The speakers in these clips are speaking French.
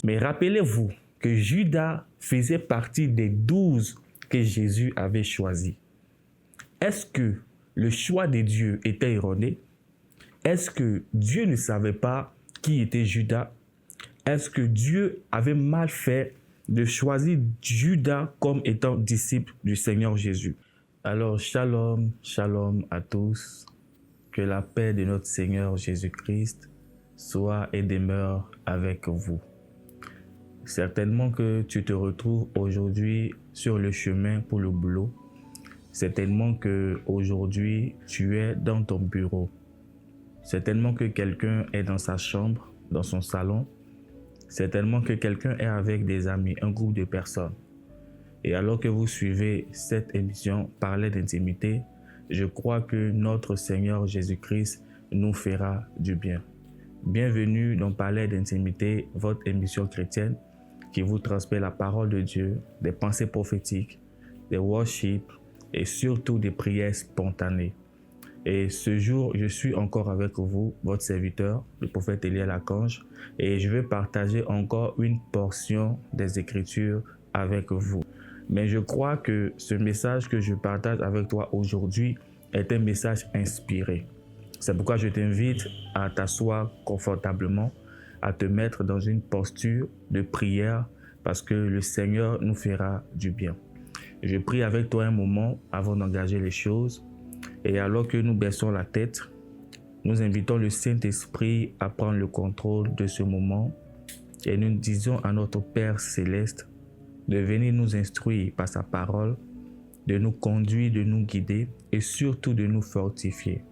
Mais rappelez-vous que Judas faisait partie des 12 que Jésus avait choisis. Est-ce que le choix de Dieu était erroné? Est-ce que Dieu ne savait pas qui était Judas? Est-ce que Dieu avait mal fait de choisir Judas comme étant disciple du Seigneur Jésus? Alors, shalom, shalom à tous. Que la paix de notre Seigneur Jésus-Christ soit et demeure avec vous. Certainement que tu te retrouves aujourd'hui sur le chemin pour le boulot. Certainement que aujourd'hui tu es dans ton bureau. Certainement que quelqu'un est dans sa chambre, dans son salon. Certainement que quelqu'un est avec des amis, un groupe de personnes. Et alors que vous suivez cette émission Parler d'intimité, je crois que notre Seigneur Jésus-Christ nous fera du bien. Bienvenue dans Parler d'intimité, votre émission chrétienne qui vous transmet la parole de Dieu, des pensées prophétiques, des worship et surtout des prières spontanées. Et ce jour, je suis encore avec vous, votre serviteur, le prophète Élie Lacange, et je vais partager encore une portion des Écritures avec vous. Mais je crois que ce message que je partage avec toi aujourd'hui est un message inspiré. C'est pourquoi je t'invite à t'asseoir confortablement, à te mettre dans une posture de prière parce que le Seigneur nous fera du bien. Je prie avec toi un moment avant d'engager les choses et alors que nous baissons la tête, nous invitons le Saint-Esprit à prendre le contrôle de ce moment et nous disons à notre Père Céleste de venir nous instruire par sa parole, de nous conduire, de nous guider et surtout de nous fortifier.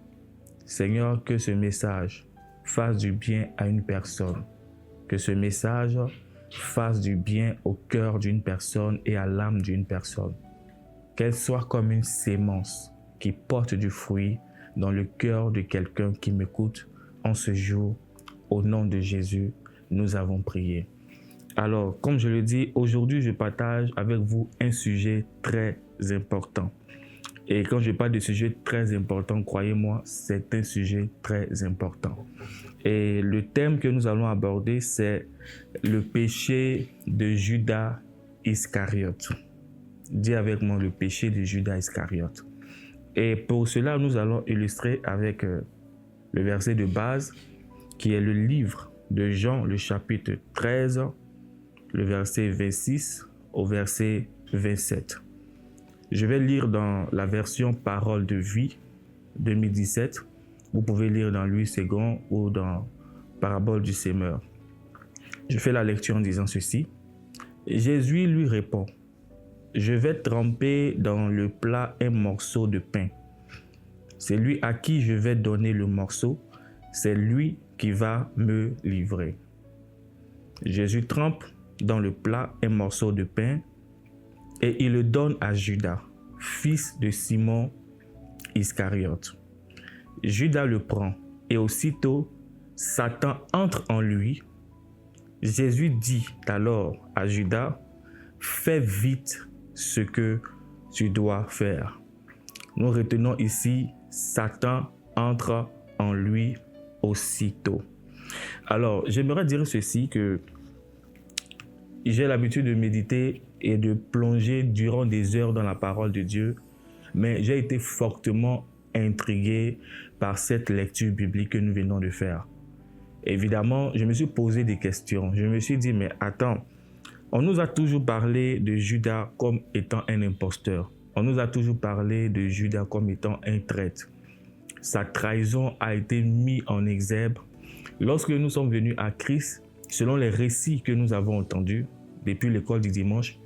Seigneur, que ce message fasse du bien à une personne, que ce message fasse du bien au cœur d'une personne et à l'âme d'une personne, qu'elle soit comme une sémence qui porte du fruit dans le cœur de quelqu'un qui m'écoute en ce jour. Au nom de Jésus, nous avons prié. Alors, comme je le dis, aujourd'hui, je partage avec vous un sujet très important. Et quand je parle de sujet très important, croyez-moi, c'est un sujet très important. Et le thème que nous allons aborder, c'est le péché de Judas Iscariote. Dis avec moi le péché de Judas Iscariote. Et pour cela, nous allons illustrer avec le verset de base, qui est le livre de Jean, le chapitre 13, le verset 26 au verset 27. Je vais lire dans la version Parole de vie 2017. Vous pouvez lire dans Louis II ou dans Parabole du Semeur. Je fais la lecture en disant ceci. Jésus lui répond, « Je vais tremper dans le plat un morceau de pain. C'est lui à qui je vais donner le morceau, c'est lui qui va me livrer. » Jésus trempe dans le plat un morceau de pain et il le donne à Judas, fils de Simon Iscariote. Judas le prend et aussitôt Satan entre en lui. Jésus dit alors à Judas, « Fais vite ce que tu dois faire. » Nous retenons ici, Satan entre en lui aussitôt. Alors, j'aimerais dire ceci, que j'ai l'habitude de méditer et de plonger durant des heures dans la parole de Dieu, mais j'ai été fortement intrigué par cette lecture biblique que nous venons de faire. Évidemment, je me suis posé des questions. Je me suis dit, mais attends, on nous a toujours parlé de Judas comme étant un imposteur. On nous a toujours parlé de Judas comme étant un traître. Sa trahison a été mise en exergue. Lorsque nous sommes venus à Christ, selon les récits que nous avons entendus depuis l'école du dimanche,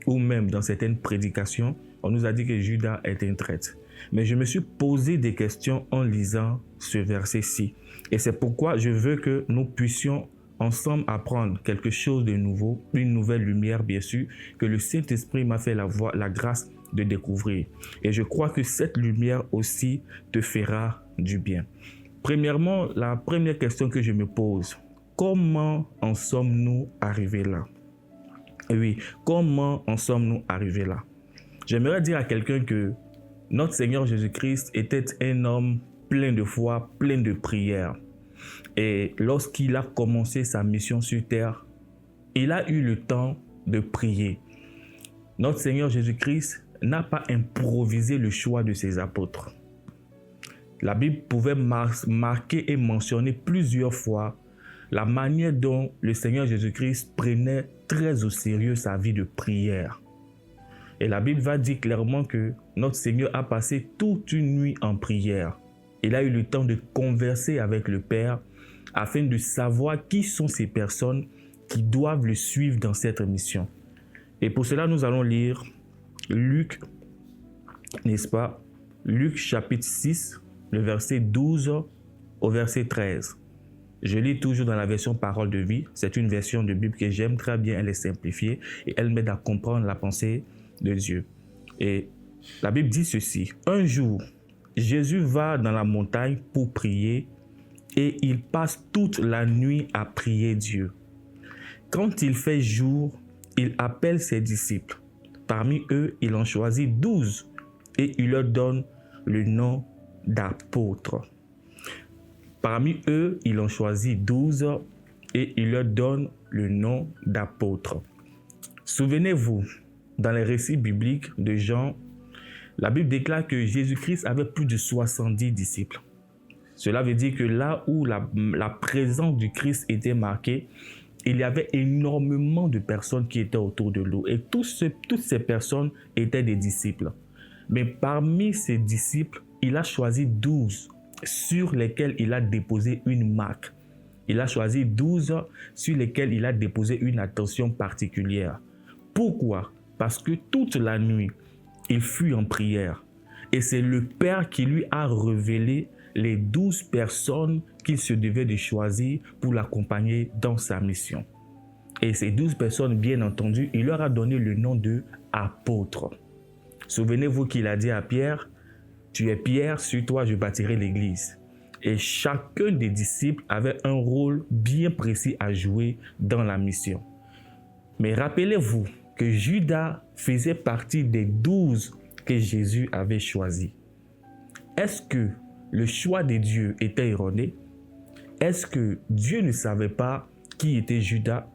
ou même dans certaines prédications, on nous a dit que Judas est un traître. Mais je me suis posé des questions en lisant ce verset-ci. Et c'est pourquoi je veux que nous puissions ensemble apprendre quelque chose de nouveau, une nouvelle lumière bien sûr, que le Saint-Esprit m'a fait la grâce de découvrir. Et je crois que cette lumière aussi te fera du bien. Premièrement, la première question que je me pose, comment en sommes-nous arrivés là? Oui, comment en sommes-nous arrivés là? J'aimerais dire à quelqu'un que notre Seigneur Jésus-Christ était un homme plein de foi, plein de prière. Et lorsqu'il a commencé sa mission sur terre, il a eu le temps de prier. Notre Seigneur Jésus-Christ n'a pas improvisé le choix de ses apôtres. La Bible pouvait marquer et mentionner plusieurs fois la manière dont le Seigneur Jésus-Christ prenait très au sérieux sa vie de prière. Et la Bible va dire clairement que notre Seigneur a passé toute une nuit en prière. Il a eu le temps de converser avec le Père afin de savoir qui sont ces personnes qui doivent le suivre dans cette mission. Et pour cela, nous allons lire Luc, n'est-ce pas? Luc chapitre 6, le verset 12 au verset 13. Je lis toujours dans la version Parole de vie. C'est une version de Bible que j'aime très bien. Elle est simplifiée et elle m'aide à comprendre la pensée de Dieu. Et la Bible dit ceci. Un jour, Jésus va dans la montagne pour prier et il passe toute la nuit à prier Dieu. Quand il fait jour, il appelle ses disciples. Parmi eux, il en choisit 12 et il leur donne le nom d'apôtres. Parmi eux, il en choisit 12 et il leur donne le nom d'apôtres. Souvenez-vous, dans les récits bibliques de Jean, la Bible déclare que Jésus-Christ avait plus de 70 disciples. Cela veut dire que là où la présence du Christ était marquée, il y avait énormément de personnes qui étaient autour de lui. Et toutes ces personnes étaient des disciples. Mais parmi ces disciples, il a choisi 12 sur lesquels il a déposé une marque. Il a choisi 12 sur lesquels il a déposé une attention particulière. Pourquoi? Parce que toute la nuit, il fut en prière. Et c'est le Père qui lui a révélé les 12 personnes qu'il se devait de choisir pour l'accompagner dans sa mission. Et ces 12 personnes, bien entendu, il leur a donné le nom de apôtres. Souvenez-vous qu'il a dit à Pierre, « Tu es Pierre, sur toi je bâtirai l'église. » Et chacun des disciples avait un rôle bien précis à jouer dans la mission. Mais rappelez-vous que Judas faisait partie des 12 que Jésus avait choisis. Est-ce que le choix de Dieu était erroné? Est-ce que Dieu ne savait pas qui était Judas?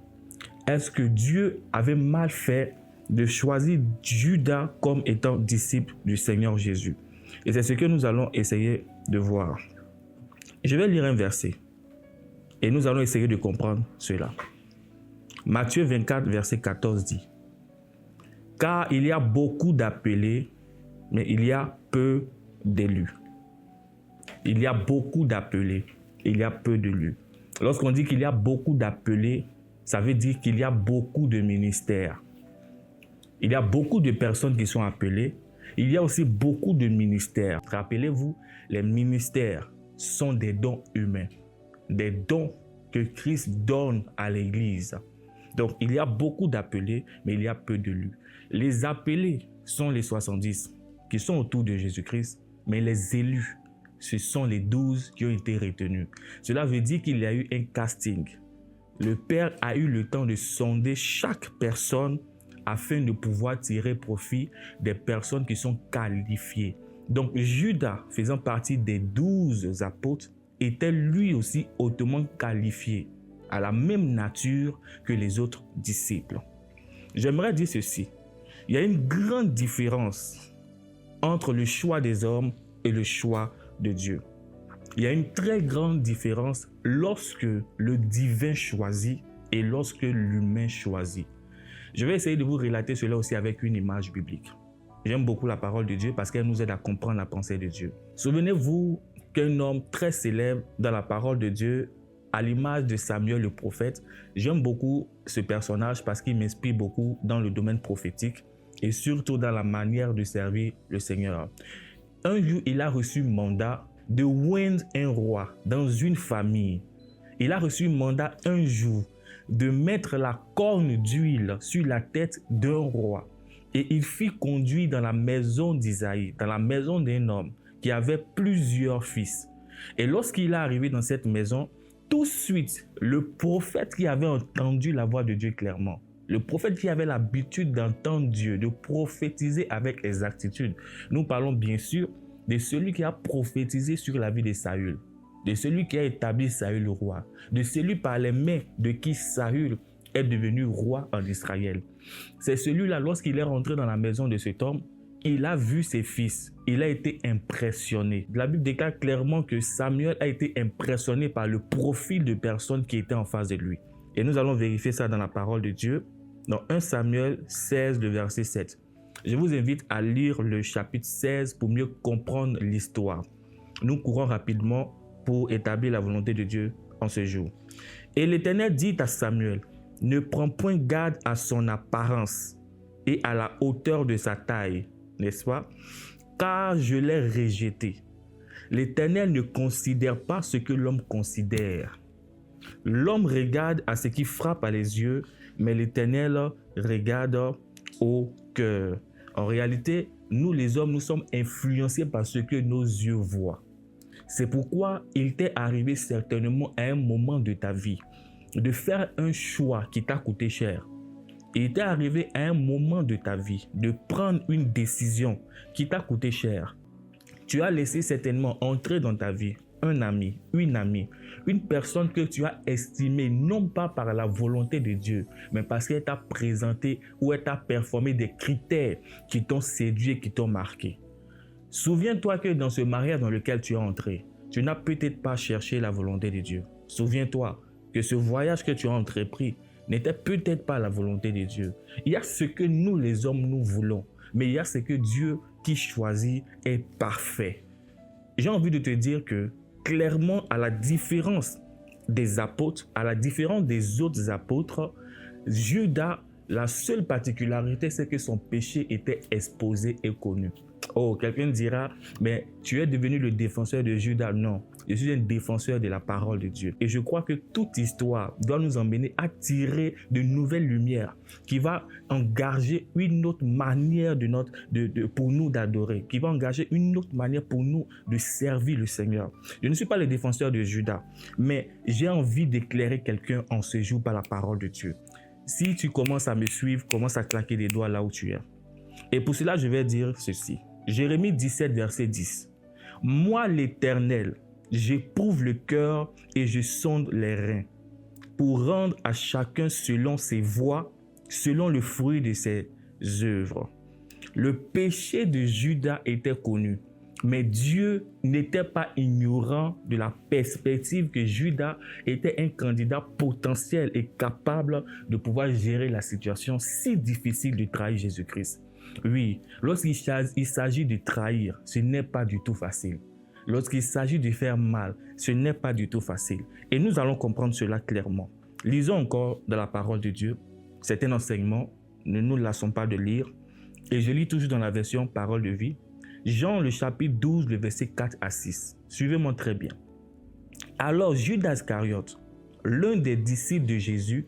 Est-ce que Dieu avait mal fait de choisir Judas comme étant disciple du Seigneur Jésus? Et c'est ce que nous allons essayer de voir. Je vais lire un verset et nous allons essayer de comprendre cela. Matthieu 24, verset 14 dit, « Car il y a beaucoup d'appelés, mais il y a peu d'élus. » Il y a beaucoup d'appelés, il y a peu d'élus. Lorsqu'on dit qu'il y a beaucoup d'appelés, ça veut dire qu'il y a beaucoup de ministères. Il y a beaucoup de personnes qui sont appelées. Il y a aussi beaucoup de ministères. Rappelez-vous, les ministères sont des dons humains, des dons que Christ donne à l'Église. Donc, il y a beaucoup d'appelés, mais il y a peu d'élus. Les appelés sont les 70 qui sont autour de Jésus-Christ, mais les élus, ce sont les 12 qui ont été retenus. Cela veut dire qu'il y a eu un casting. Le Père a eu le temps de sonder chaque personne afin de pouvoir tirer profit des personnes qui sont qualifiées. Donc Judas, faisant partie des 12 apôtres, était lui aussi hautement qualifié, à la même nature que les autres disciples. J'aimerais dire ceci. Il y a une grande différence entre le choix des hommes et le choix de Dieu. Il y a une très grande différence lorsque le divin choisit et lorsque l'humain choisit. Je vais essayer de vous relater cela aussi avec une image biblique. J'aime beaucoup la parole de Dieu parce qu'elle nous aide à comprendre la pensée de Dieu. Souvenez-vous qu'un homme très célèbre dans la parole de Dieu, à l'image de Samuel le prophète, j'aime beaucoup ce personnage parce qu'il m'inspire beaucoup dans le domaine prophétique et surtout dans la manière de servir le Seigneur. Un jour, il a reçu mandat de oindre un roi dans une famille. Il a reçu mandat un jour de mettre la corne d'huile sur la tête d'un roi. Et il fit conduire dans la maison d'Isaïe, dans la maison d'un homme qui avait plusieurs fils. Et lorsqu'il est arrivé dans cette maison, tout de suite, le prophète qui avait entendu la voix de Dieu clairement, le prophète qui avait l'habitude d'entendre Dieu, de prophétiser avec exactitude, nous parlons bien sûr de celui qui a prophétisé sur la vie de Saül, de celui qui a établi Saül le roi, de celui par les mains de qui Saül est devenu roi en Israël. C'est celui-là, lorsqu'il est rentré dans la maison de cet homme, il a vu ses fils, il a été impressionné. La Bible déclare clairement que Samuel a été impressionné par le profil de personne qui était en face de lui. Et nous allons vérifier ça dans la parole de Dieu, dans 1 Samuel 16, le verset 7. Je vous invite à lire le chapitre 16 pour mieux comprendre l'histoire. Nous courons rapidement pour établir la volonté de Dieu en ce jour. Et l'Éternel dit à Samuel, « Ne prends point garde à son apparence et à la hauteur de sa taille, n'est-ce pas? Car je l'ai rejeté. L'Éternel ne considère pas ce que l'homme considère. L'homme regarde à ce qui frappe à les yeux, mais l'Éternel regarde au cœur. » En réalité, nous les hommes, nous sommes influencés par ce que nos yeux voient. C'est pourquoi il t'est arrivé certainement à un moment de ta vie de faire un choix qui t'a coûté cher. Il t'est arrivé à un moment de ta vie de prendre une décision qui t'a coûté cher. Tu as laissé certainement entrer dans ta vie un ami, une personne que tu as estimée non pas par la volonté de Dieu, mais parce qu'elle t'a présenté ou elle t'a performé des critères qui t'ont séduit et qui t'ont marqué. Souviens-toi que dans ce mariage dans lequel tu es entré, tu n'as peut-être pas cherché la volonté de Dieu. Souviens-toi que ce voyage que tu as entrepris n'était peut-être pas la volonté de Dieu. Il y a ce que nous les hommes nous voulons, mais il y a ce que Dieu qui choisit est parfait. J'ai envie de te dire que clairement, à la différence des apôtres, à la différence des autres apôtres, Judas, la seule particularité, c'est que son péché était exposé et connu. Oh, quelqu'un dira, mais tu es devenu le défenseur de Judas. Non, je suis un défenseur de la parole de Dieu. Et je crois que toute histoire doit nous emmener à tirer de nouvelles lumières qui va engager une autre manière pour nous d'adorer, qui va engager une autre manière pour nous de servir le Seigneur. Je ne suis pas le défenseur de Judas, mais j'ai envie d'éclairer quelqu'un en ce jour par la parole de Dieu. Si tu commences à me suivre, commence à claquer des doigts là où tu es. Et pour cela, je vais dire ceci. Jérémie 17, verset 10. « Moi, l'Éternel, j'éprouve le cœur et je sonde les reins pour rendre à chacun selon ses voies, selon le fruit de ses œuvres. » Le péché de Judas était connu, mais Dieu n'était pas ignorant de la perspective que Judas était un candidat potentiel et capable de pouvoir gérer la situation si difficile de trahir Jésus-Christ. Oui, lorsqu'il s'agit de trahir, ce n'est pas du tout facile. Lorsqu'il s'agit de faire mal, ce n'est pas du tout facile. Et nous allons comprendre cela clairement. Lisons encore dans la parole de Dieu. C'est un enseignement, ne nous lassons pas de lire. Et je lis toujours dans la version Parole de vie. Jean, le chapitre 12, le verset 4 à 6. Suivez-moi très bien. Alors Judas Iscariote, l'un des disciples de Jésus,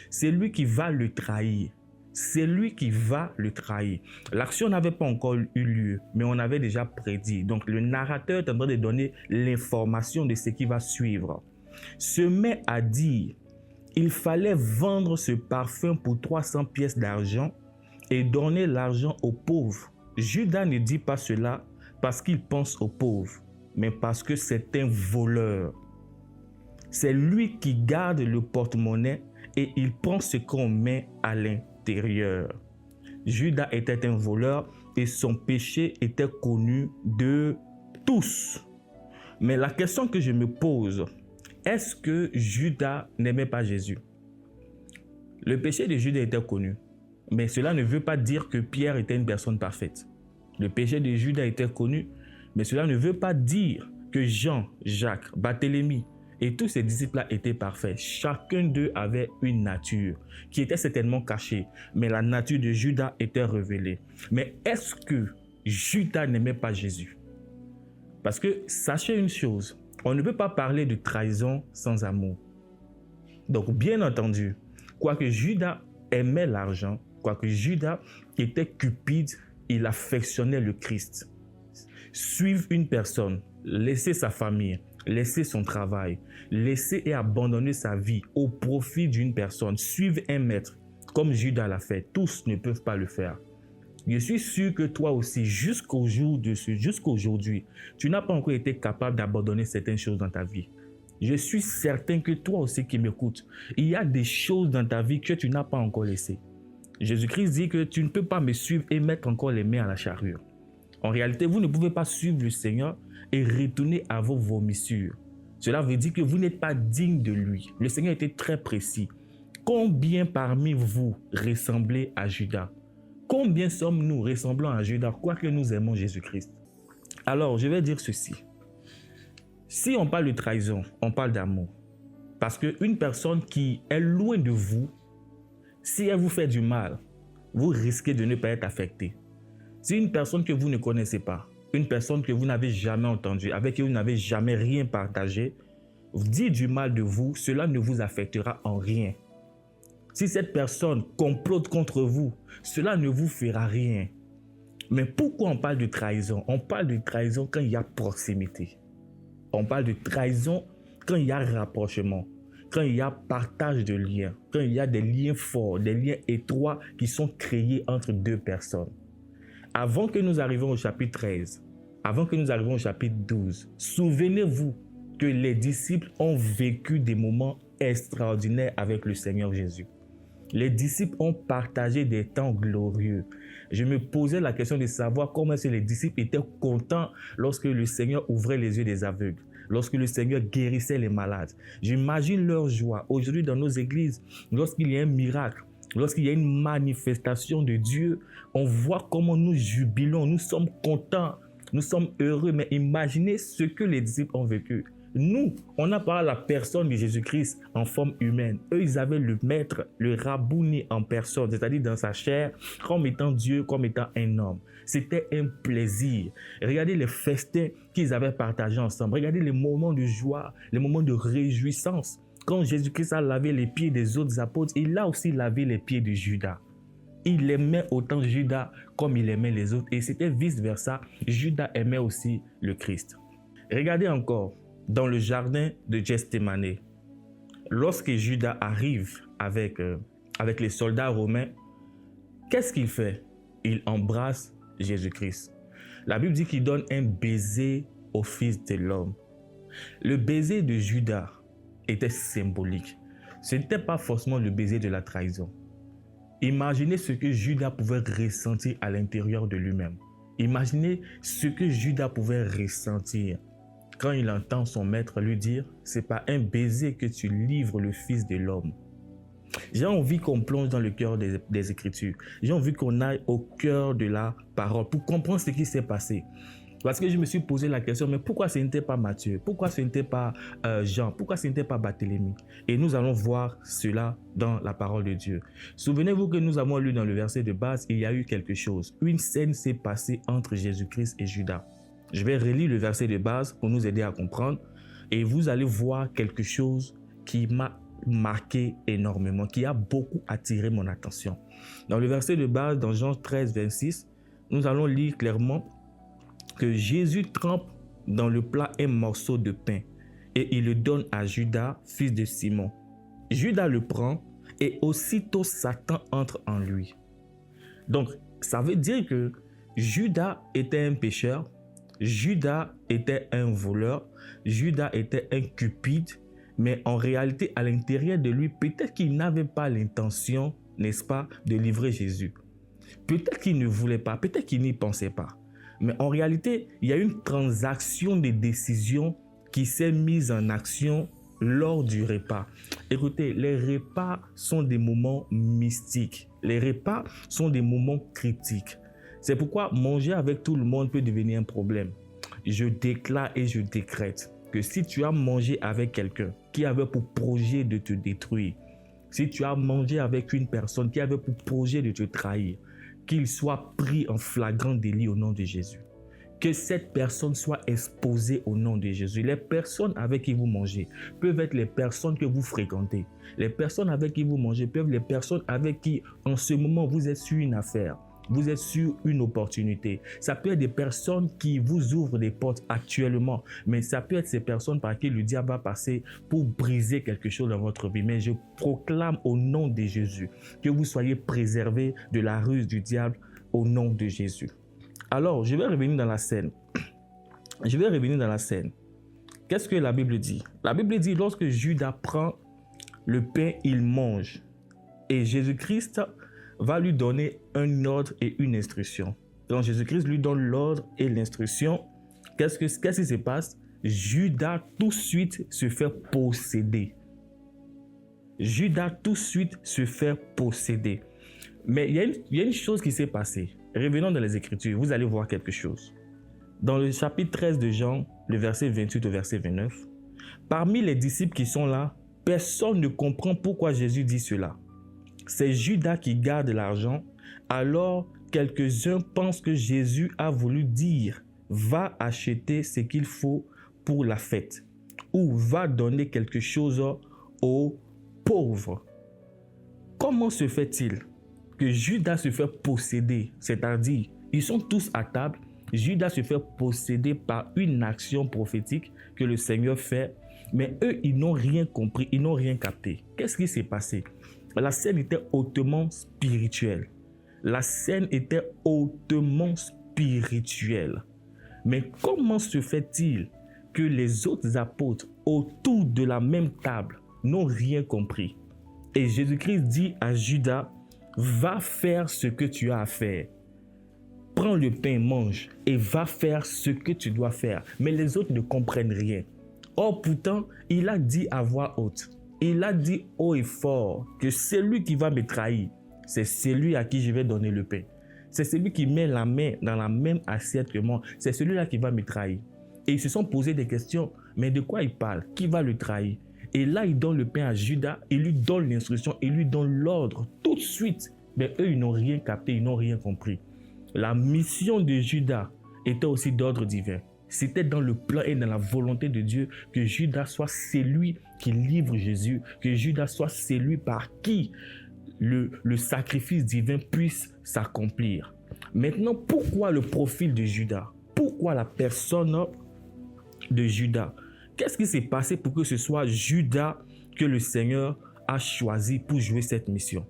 c'est lui qui va le trahir. C'est lui qui va le trahir. L'action n'avait pas encore eu lieu, mais on avait déjà prédit. Donc le narrateur est en train de donner l'information de ce qui va suivre. Se met à dire, il fallait vendre ce parfum pour 300 pièces d'argent et donner l'argent aux pauvres. Judas ne dit pas cela parce qu'il pense aux pauvres, mais parce que c'est un voleur. C'est lui qui garde le porte-monnaie et il prend ce qu'on met à l'intérieur. Judas était un voleur et son péché était connu de tous. Mais la question que je me pose, est-ce que Judas n'aimait pas Jésus? Le péché de Judas était connu, mais cela ne veut pas dire que Pierre était une personne parfaite. Le péché de Judas était connu, mais cela ne veut pas dire que Jean, Jacques, Barthélemy et tous ces disciples-là étaient parfaits. Chacun d'eux avait une nature qui était certainement cachée, mais la nature de Judas était révélée. Mais est-ce que Judas n'aimait pas Jésus? Parce que sachez une chose, on ne peut pas parler de trahison sans amour. Donc bien entendu, quoique Judas aimait l'argent, quoique Judas était cupide, il affectionnait le Christ. Suivre une personne, laisser sa famille, laisser son travail, laisser et abandonner sa vie au profit d'une personne, suivre un maître, comme Judas l'a fait, tous ne peuvent pas le faire. Je suis sûr que toi aussi, jusqu'aujourd'hui, tu n'as pas encore été capable d'abandonner certaines choses dans ta vie. Je suis certain que toi aussi qui m'écoutes, il y a des choses dans ta vie que tu n'as pas encore laissées. Jésus-Christ dit que tu ne peux pas me suivre et mettre encore les mains à la charrue. En réalité, vous ne pouvez pas suivre le Seigneur et retourner à vos vomissures. Cela veut dire que vous n'êtes pas digne de lui. Le Seigneur était très précis. Combien parmi vous ressemblez à Judas? Combien sommes-nous ressemblant à Judas, quoique nous aimons Jésus-Christ? Alors, je vais dire ceci. Si on parle de trahison, on parle d'amour. Parce qu'une personne qui est loin de vous, si elle vous fait du mal, vous risquez de ne pas être affecté. Si une personne que vous ne connaissez pas, une personne que vous n'avez jamais entendue, avec qui vous n'avez jamais rien partagé, dit du mal de vous, cela ne vous affectera en rien. Si cette personne complote contre vous, cela ne vous fera rien. Mais pourquoi on parle de trahison? On parle de trahison quand il y a proximité. On parle de trahison quand il y a rapprochement, quand il y a partage de liens, quand il y a des liens forts, des liens étroits qui sont créés entre deux personnes. Avant que nous arrivions au chapitre 13, avant que nous arrivions au chapitre 12, souvenez-vous que les disciples ont vécu des moments extraordinaires avec le Seigneur Jésus. Les disciples ont partagé des temps glorieux. Je me posais la question de savoir comment est-ce que les disciples étaient contents lorsque le Seigneur ouvrait les yeux des aveugles, lorsque le Seigneur guérissait les malades. J'imagine leur joie. Aujourd'hui, dans nos églises, lorsqu'il y a un miracle, lorsqu'il y a une manifestation de Dieu, on voit comment nous jubilons, nous sommes contents, nous sommes heureux. Mais imaginez ce que les disciples ont vécu. Nous, on a parlé à la personne de Jésus-Christ en forme humaine. Eux, ils avaient le maître, le rabouni en personne, c'est-à-dire dans sa chair, comme étant Dieu, comme étant un homme. C'était un plaisir. Regardez les festins qu'ils avaient partagés ensemble. Regardez les moments de joie, les moments de réjouissance. Quand Jésus-Christ a lavé les pieds des autres apôtres, il a aussi lavé les pieds de Judas. Il aimait autant Judas comme il aimait les autres. Et c'était vice-versa. Judas aimait aussi le Christ. Regardez encore. Dans le jardin de Gethsémani, lorsque Judas arrive avec les soldats romains, qu'est-ce qu'il fait? Il embrasse Jésus-Christ. La Bible dit qu'il donne un baiser au Fils de l'homme. Le baiser de Judas était symbolique. Ce n'était pas forcément le baiser de la trahison. Imaginez ce que Judas pouvait ressentir à l'intérieur de lui-même. Imaginez ce que Judas pouvait ressentir quand il entend son maître lui dire « C'est pas un baiser que tu livres le Fils de l'homme ». J'ai envie qu'on plonge dans le cœur des Écritures. J'ai envie qu'on aille au cœur de la parole pour comprendre ce qui s'est passé. Parce que je me suis posé la question, mais pourquoi ce n'était pas Matthieu? Pourquoi ce n'était pas Jean? Pourquoi ce n'était pas Barthélemy? Et nous allons voir cela dans la parole de Dieu. Souvenez-vous que nous avons lu dans le verset de base, il y a eu quelque chose. Une scène s'est passée entre Jésus-Christ et Judas. Je vais relire le verset de base pour nous aider à comprendre. Et vous allez voir quelque chose qui m'a marqué énormément, qui a beaucoup attiré mon attention. Dans le verset de base, dans Jean 13, 26, nous allons lire clairement que Jésus trempe dans le plat un morceau de pain et il le donne à Judas, fils de Simon. Judas le prend et aussitôt Satan entre en lui. Donc, ça veut dire que Judas était un pécheur, Judas était un voleur, Judas était un cupide, mais en réalité, à l'intérieur de lui, peut-être qu'il n'avait pas l'intention, n'est-ce pas, de livrer Jésus. Peut-être qu'il ne voulait pas, peut-être qu'il n'y pensait pas. Mais en réalité, il y a une transaction de décision qui s'est mise en action lors du repas. Écoutez, les repas sont des moments mystiques. Les repas sont des moments critiques. C'est pourquoi manger avec tout le monde peut devenir un problème. Je déclare et je décrète que si tu as mangé avec quelqu'un qui avait pour projet de te détruire, si tu as mangé avec une personne qui avait pour projet de te trahir, qu'il soit pris en flagrant délit au nom de Jésus. Que cette personne soit exposée au nom de Jésus. Les personnes avec qui vous mangez peuvent être les personnes que vous fréquentez. Les personnes avec qui vous mangez peuvent être les personnes avec qui, en ce moment, vous êtes sur une affaire. Vous êtes sur une opportunité. Ça peut être des personnes qui vous ouvrent des portes actuellement, mais ça peut être ces personnes par qui le diable va passer pour briser quelque chose dans votre vie. Mais je proclame au nom de Jésus que vous soyez préservés de la ruse du diable au nom de Jésus. Alors, je vais revenir dans la scène. Qu'est-ce que la Bible dit? La Bible dit, lorsque Judas prend le pain, il mange. Et Jésus-Christ va lui donner un ordre et une instruction. Donc Jésus-Christ lui donne l'ordre et l'instruction. Qu'est-ce qui se passe? Judas tout de suite se fait posséder. Judas tout de suite se fait posséder. Mais il y a une chose qui s'est passée. Revenons dans les Écritures, vous allez voir quelque chose. Dans le chapitre 13 de Jean, le verset 28 au verset 29, parmi les disciples qui sont là, personne ne comprend pourquoi Jésus dit cela. C'est Judas qui garde l'argent, alors quelques-uns pensent que Jésus a voulu dire « va acheter ce qu'il faut pour la fête » ou « va donner quelque chose aux pauvres ». Comment se fait-il que Judas se fait posséder, c'est-à-dire ils sont tous à table, Judas se fait posséder par une action prophétique que le Seigneur fait, mais eux, ils n'ont rien compris, ils n'ont rien capté. Qu'est-ce qui s'est passé? La scène était hautement spirituelle. La scène était hautement spirituelle. Mais comment se fait-il que les autres apôtres autour de la même table n'ont rien compris? Et Jésus-Christ dit à Judas, va faire ce que tu as à faire. Prends le pain, mange et va faire ce que tu dois faire. Mais les autres ne comprennent rien. Or pourtant, il a dit à voix haute, il a dit haut et fort que celui qui va me trahir, c'est celui à qui je vais donner le pain. C'est celui qui met la main dans la même assiette que moi. C'est celui-là qui va me trahir. Et ils se sont posé des questions. Mais de quoi il parle? Qui va le trahir? Et là, il donne le pain à Judas, il lui donne l'instruction, il lui donne l'ordre tout de suite. Mais eux, ils n'ont rien capté, ils n'ont rien compris. La mission de Judas était aussi d'ordre divin. C'était dans le plan et dans la volonté de Dieu que Judas soit celui qui livre Jésus, que Judas soit celui par qui le sacrifice divin puisse s'accomplir. Maintenant, pourquoi le profil de Judas? Pourquoi la personne de Judas? Qu'est-ce qui s'est passé pour que ce soit Judas que le Seigneur a choisi pour jouer cette mission?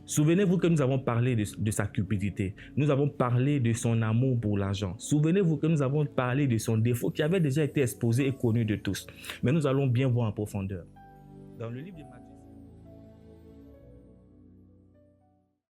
Souvenez-vous que nous avons parlé de sa cupidité. Nous avons parlé de son amour pour l'argent. Souvenez-vous que nous avons parlé de son défaut qui avait déjà été exposé et connu de tous. Mais nous allons bien voir en profondeur. Dans le livre de Matthieu,